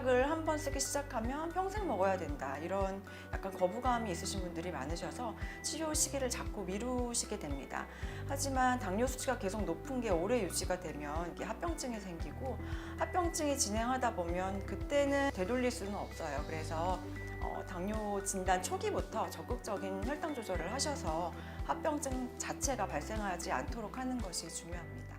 당뇨약을 한 번 쓰기 시작하면 평생 먹어야 된다, 이런 약간 거부감이 있으신 분들이 많으셔서 치료 시기를 자꾸 미루시게 됩니다. 하지만 당뇨 수치가 계속 높은 게 오래 유지가 되면 이게 합병증이 생기고, 합병증이 진행하다 보면 그때는 되돌릴 수는 없어요. 그래서 당뇨 진단 초기부터 적극적인 혈당 조절을 하셔서 합병증 자체가 발생하지 않도록 하는 것이 중요합니다.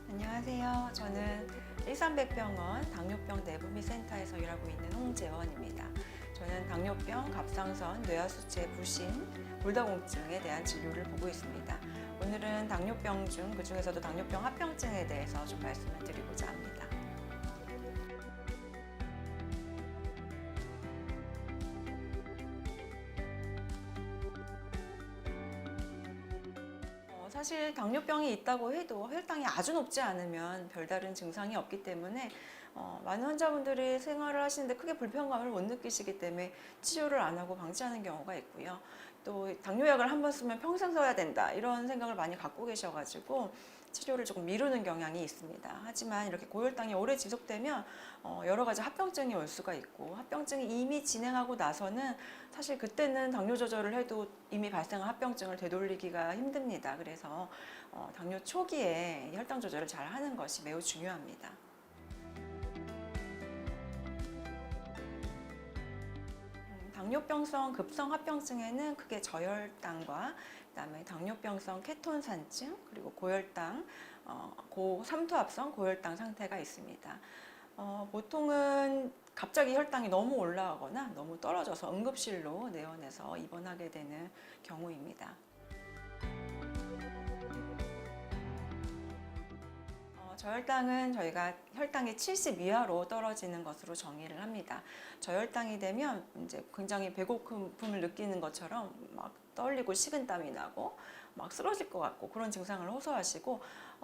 안녕하세요. 저는 일산백병원 당뇨병 내부미 센터에서 일하고 있는 홍재원입니다. 저는 당뇨병, 갑상선, 뇌하수체 부신, 골다공증에 대한 진료를 보고 있습니다. 오늘은 당뇨병 중 그중에서도 당뇨병 합병증에 대해서 좀 말씀을 드리고자 합니다. 사실 당뇨병이 있다고 해도 혈당이 아주 높지 않으면 별다른 증상이 없기 때문에 많은 환자분들이 생활을 하시는데 크게 불편감을 못 느끼시기 때문에 치료를 안 하고 방치하는 경우가 있고요. 또 당뇨약을 한 번 쓰면 평생 써야 된다, 이런 생각을 많이 갖고 계셔가지고 치료를 조금 미루는 경향이 있습니다. 하지만 이렇게 고혈당이 오래 지속되면 여러 가지 합병증이 올 수가 있고, 합병증이 이미 진행하고 나서는 사실 그때는 당뇨 조절을 해도 이미 발생한 합병증을 되돌리기가 힘듭니다. 그래서 당뇨 초기에 혈당 조절을 잘 하는 것이 매우 중요합니다. 당뇨병성 급성 합병증에는 크게 저혈당과 그다음에 당뇨병성 케톤산증, 그리고 고혈당, 고삼투압성 고혈당 상태가 있습니다. 보통은 갑자기 혈당이 너무 올라가거나 너무 떨어져서 응급실로 내원해서 입원하게 되는 경우입니다. 저혈당은 저희가 혈당이 70 이하로 떨어지는 것으로 정의를 합니다. 저혈당이 되면 이제 굉장히 배고픔을 느끼는 것처럼 막 떨리고 식은땀이 나고 막 쓰러질 것 같고 그런 증상을 호소하시고,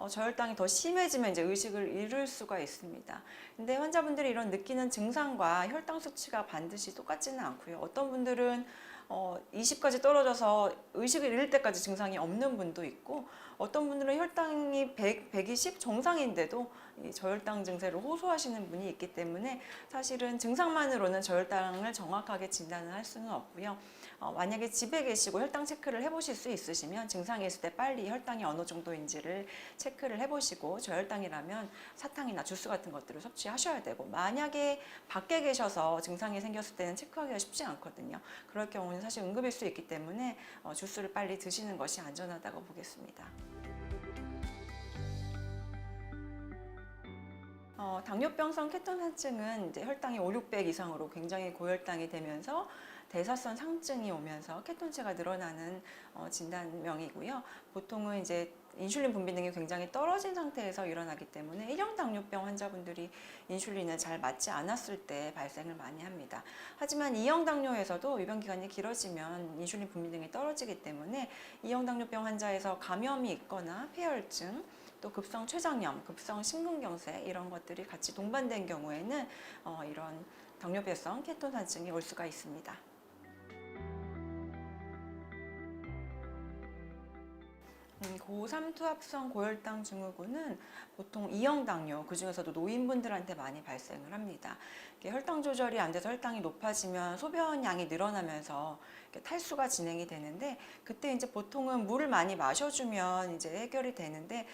저혈당이 더 심해지면 이제 의식을 잃을 수가 있습니다. 근데 환자분들이 이런 느끼는 증상과 혈당 수치가 반드시 똑같지는 않고요. 어떤 분들은 20까지 떨어져서 의식을 잃을 때까지 증상이 없는 분도 있고, 어떤 분들은 혈당이 100, 120 정상인데도 이 저혈당 증세를 호소하시는 분이 있기 때문에 사실은 증상만으로는 저혈당을 정확하게 진단을 할 수는 없고요. 만약에 집에 계시고 혈당 체크를 해보실 수 있으시면 증상이 있을 때 빨리 혈당이 어느 정도인지를 체크를 해보시고, 저혈당이라면 사탕이나 주스 같은 것들을 섭취하셔야 되고, 만약에 밖에 계셔서 증상이 생겼을 때는 체크하기가 쉽지 않거든요. 그럴 경우는 사실 응급일 수 있기 때문에 주스를 빨리 드시는 것이 안전하다고 보겠습니다. 당뇨병성 케톤산증은 이제 혈당이 5, 600 이상으로 굉장히 고혈당이 되면서 대사선 상증이 오면서 케톤체가 늘어나는 진단명이고요. 보통은 이제 인슐린 분비 능이 굉장히 떨어진 상태에서 일어나기 때문에 1형 당뇨병 환자분들이 인슐린을 잘 맞지 않았을 때 발생을 많이 합니다. 하지만 2형 당뇨에서도 유병 기간이 길어지면 인슐린 분비 능이 떨어지기 때문에 2형 당뇨병 환자에서 감염이 있거나 폐혈증, 또 급성 췌장염, 급성 심근경색, 이런 것들이 같이 동반된 경우에는 이런 당뇨병성 케톤산증이 올 수가 있습니다. 고삼투압성 고혈당 증후군은 보통 2형 당뇨, 그중에서도 노인분들한테 많이 발생을 합니다. 혈당 조절이 안 돼서 혈당이 높아지면 소변량이 늘어나면서 탈수가 진행이 되는데, 그때 이제 보통은 물을 많이 마셔주면 이제 해결이 되는데,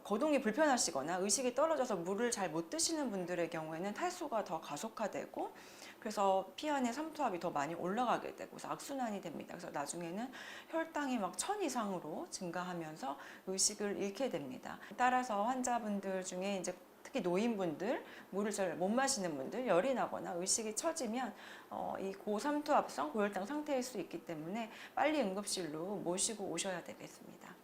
거동이 불편하시거나 의식이 떨어져서 물을 잘 못 드시는 분들의 경우에는 탈수가 더 가속화되고, 그래서 피 안에 삼투압이 더 많이 올라가게 되고 그래서 악순환이 됩니다. 그래서 나중에는 혈당이 막 1000 이상으로 증가하면서 의식을 잃게 됩니다. 따라서 환자분들 중에 이제 특히 노인분들, 물을 잘 못 마시는 분들, 열이 나거나 의식이 처지면 이 고삼투압성 고혈당 상태일 수 있기 때문에 빨리 응급실로 모시고 오셔야 되겠습니다.